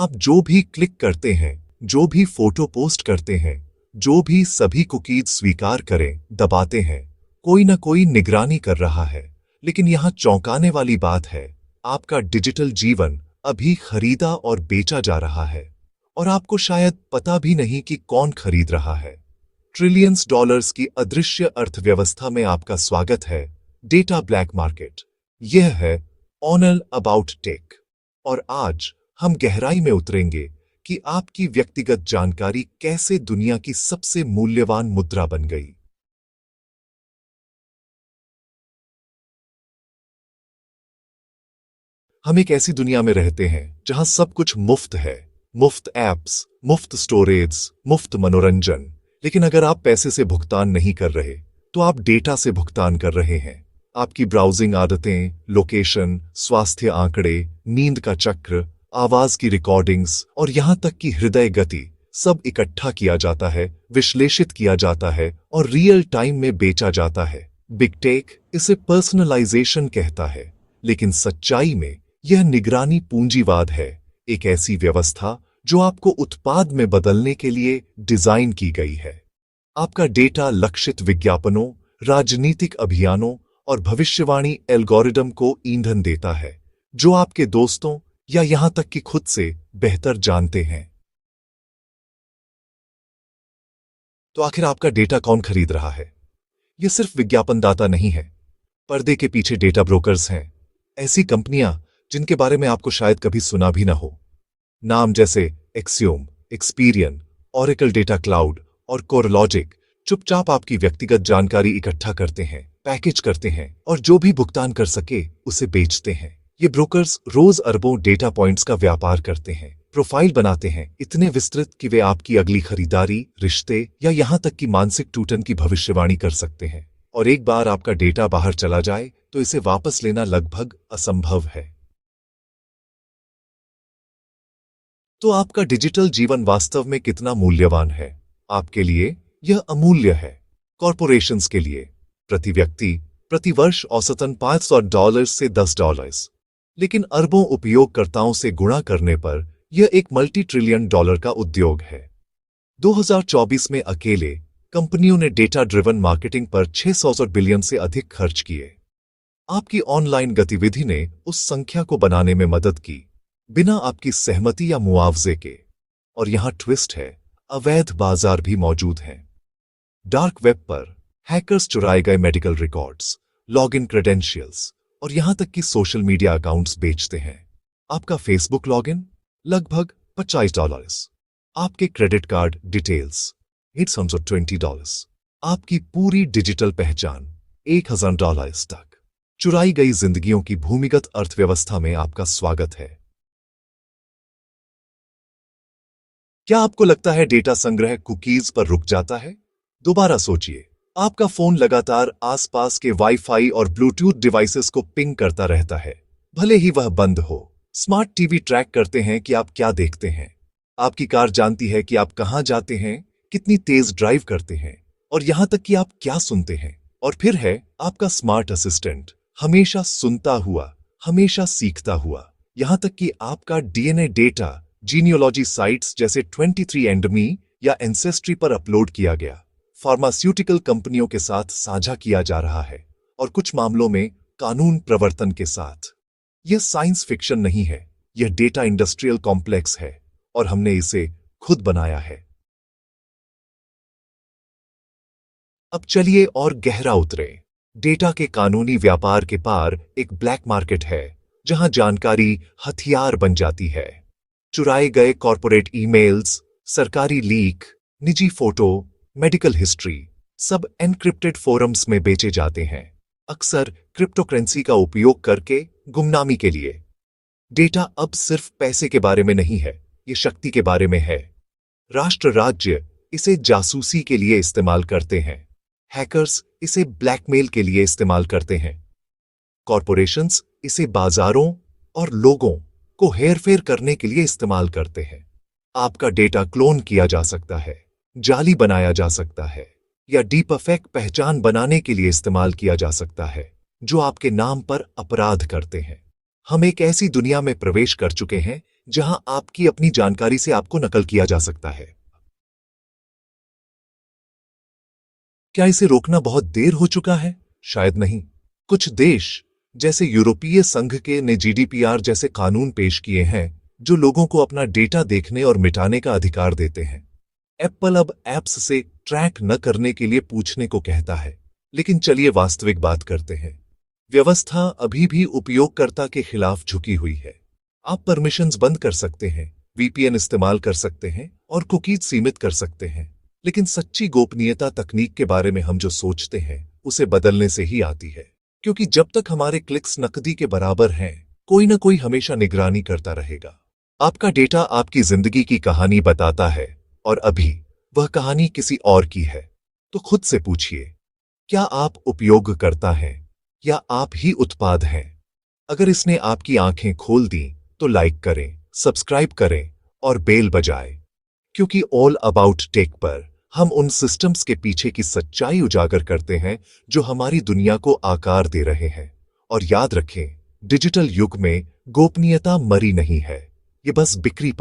आप जो भी क्लिक करते हैं, जो भी फोटो पोस्ट करते हैं, जो भी सभी कुकीज स्वीकार करें, दबाते हैं, कोई ना कोई निगरानी कर रहा है। लेकिन यहां चौंकाने वाली बात है, आपका डिजिटल जीवन अभी खरीदा और बेचा जा रहा है और आपको शायद पता भी नहीं कि कौन खरीद रहा है। ट्रिलियंस डॉलर्स की अदृश्य अर्थव्यवस्था में आपका स्वागत है। Data black market. यह है ऑनल अबाउट टेक और आज हम गहराई में उतरेंगे कि आपकी व्यक्तिगत जानकारी कैसे दुनिया की सबसे मूल्यवान मुद्रा बन गई। हम एक ऐसी दुनिया में रहते हैं जहां सब कुछ मुफ्त है, मुफ्त ऐप्स, मुफ्त स्टोरेज, मुफ्त मनोरंजन। लेकिन अगर आप पैसे से भुगतान नहीं कर रहे, तो आप डेटा से भुगतान कर रहे हैं। आपकी ब्राउजिंग आदतें, लोकेशन, स्वास्थ्य आंकड़े, नींद का चक्र, आवाज की रिकॉर्डिंग्स और यहां तक कि हृदय गति सब इकट्ठा किया जाता है, विश्लेषित किया जाता है और रियल टाइम में बेचा जाता है। बिग टेक इसे पर्सनलाइजेशन कहता है, लेकिन सच्चाई में यह निगरानी पूंजीवाद है, एक ऐसी व्यवस्था जो आपको उत्पाद में बदलने के लिए डिजाइन की गई है। आपका डेटा लक्षित विज्ञापनों, राजनीतिक अभियानों और भविष्यवाणी एल्गोरिदम को ईंधन देता है, जो आपके दोस्तों या यहां तक कि खुद से बेहतर जानते हैं। तो आखिर आपका डेटा कौन खरीद रहा है? यह सिर्फ विज्ञापनदाता नहीं है। पर्दे के पीछे डेटा ब्रोकर्स हैं, ऐसी कंपनियां जिनके बारे में आपको शायद कभी सुना भी ना हो। नाम जैसे Axiom, Experian, Oracle data cloud और कोरलॉजिक चुपचाप आपकी व्यक्तिगत जानकारी इकट्ठा करते हैं, पैकेज करते हैं और जो भी भुगतान कर सके उसे बेचते हैं। ये ब्रोकर्स रोज अरबों डेटा पॉइंट्स का व्यापार करते हैं, प्रोफाइल बनाते हैं इतने विस्तृत कि वे आपकी अगली खरीदारी, रिश्ते या यहां तक कि मानसिक टूटन की भविष्यवाणी कर सकते हैं। और एक बार आपका डेटा बाहर चला जाए तो इसे वापस लेना लगभग असंभव है। तो आपका डिजिटल जीवन वास्तव में कितना मूल्यवान है? आपके लिए यह अमूल्य है। कॉरपोरेशंस के लिए प्रति व्यक्ति प्रति वर्ष औसतन $500 से $10, लेकिन अरबों उपयोगकर्ताओं से गुणा करने पर यह एक मल्टी ट्रिलियन डॉलर का उद्योग है। 2024 में अकेले कंपनियों ने डेटा ड्रिवन मार्केटिंग पर 600 बिलियन से अधिक खर्च किए। आपकी ऑनलाइन गतिविधि ने उस संख्या को बनाने में मदद की, बिना आपकी सहमति या मुआवजे के। और यहां ट्विस्ट है, अवैध बाजार भी मौजूद हैं। डार्क वेब पर हैकर्स चुराए गए मेडिकल रिकॉर्ड्स, लॉगिन क्रेडेंशियल्स और यहां तक कि सोशल मीडिया अकाउंट्स बेचते हैं। आपका फेसबुक लॉगिन लगभग $25, आपके क्रेडिट कार्ड डिटेल्स $820, आपकी पूरी डिजिटल पहचान $1000 तक। चुराई गई जिंदगियों की भूमिगत अर्थव्यवस्था में आपका स्वागत है। क्या आपको लगता है डेटा संग्रह कुकीज पर रुक जाता है? दोबारा सोचिए, आपका फोन लगातार आसपास के वाईफाई और ब्लूटूथ डिवाइसेस को पिंग करता रहता है, भले ही वह बंद हो। स्मार्ट टीवी ट्रैक करते हैं कि आप क्या देखते हैं। आपकी कार जानती है कि आप कहां जाते हैं, कितनी तेज ड्राइव करते हैं और यहां तक कि आप क्या सुनते हैं। और फिर है आपका स्मार्ट असिस्टेंट, हमेशा सुनता हुआ, हमेशा सीखता हुआ, यहां तक कि आपका डीएनए डेटा जीनियोलॉजी साइट्स जैसे 23andMe या एंसेस्ट्री पर अपलोड किया गया, फार्मास्यूटिकल कंपनियों के साथ साझा किया जा रहा है और कुछ मामलों में कानून प्रवर्तन के साथ। यह साइंस फिक्शन नहीं है, यह डेटा इंडस्ट्रियल कॉम्प्लेक्स है और हमने इसे खुद बनाया है। अब चलिए और गहरा उतरे। डेटा के कानूनी व्यापार के पार एक ब्लैक मार्केट है, जहां जानकारी हथियार बन जाती है। चुराए गए कॉर्पोरेट ईमेल्स, सरकारी लीक, निजी फोटो, मेडिकल हिस्ट्री सब एनक्रिप्टेड फोरम्स में बेचे जाते हैं, अक्सर क्रिप्टोकरेंसी का उपयोग करके गुमनामी के लिए। डेटा अब सिर्फ पैसे के बारे में नहीं है, ये शक्ति के बारे में है। राष्ट्र राज्य इसे जासूसी के लिए इस्तेमाल करते हैं, हैकर्स इसे ब्लैकमेल के लिए इस्तेमाल करते हैं, कॉरपोरेशंस इसे बाजारों और लोगों को हेरफेर करने के लिए इस्तेमाल करते हैं। आपका डेटा क्लोन किया जा सकता है, जाली बनाया जा सकता है या डीपफेक पहचान बनाने के लिए इस्तेमाल किया जा सकता है, जो आपके नाम पर अपराध करते हैं। हम एक ऐसी दुनिया में प्रवेश कर चुके हैं जहां आपकी अपनी जानकारी से आपको नकल किया जा सकता है। क्या इसे रोकना बहुत देर हो चुका है? शायद नहीं। कुछ देश जैसे यूरोपीय संघ के ने जीडीपीआर जैसे कानून पेश किए हैं जो लोगों को अपना डेटा देखने और मिटाने का अधिकार देते हैं। एप्पल अब ऐप्स से ट्रैक न करने के लिए पूछने को कहता है। लेकिन चलिए वास्तविक बात करते हैं। व्यवस्था अभी भी उपयोगकर्ता के खिलाफ झुकी हुई है। आप परमिशंस बंद कर सकते हैं, वीपीएन इस्तेमाल कर सकते हैं और कुकीज सीमित कर सकते हैं, लेकिन सच्ची गोपनीयता तकनीक के बारे में हम जो सोचते हैं उसे बदलने से ही आती है। क्योंकि जब तक हमारे क्लिक्स नकदी के बराबर हैं, कोई ना कोई हमेशा निगरानी करता रहेगा। आपका डेटा आपकी जिंदगी की कहानी बताता है और अभी वह कहानी किसी और की है। तो खुद से पूछिए, क्या आप उपयोगकर्ता हैं या आप ही उत्पाद हैं? अगर इसने आपकी आंखें खोल दी तो लाइक करें, सब्सक्राइब करें और बेल बजाएं, क्योंकि ऑल अबाउट टेक पर हम उन सिस्टम्स के पीछे की सच्चाई उजागर करते हैं जो हमारी दुनिया को आकार दे रहे हैं। और याद रखें, डिजिटल युग में गोपनीयता मरी नहीं है, ये बस बिक्री पर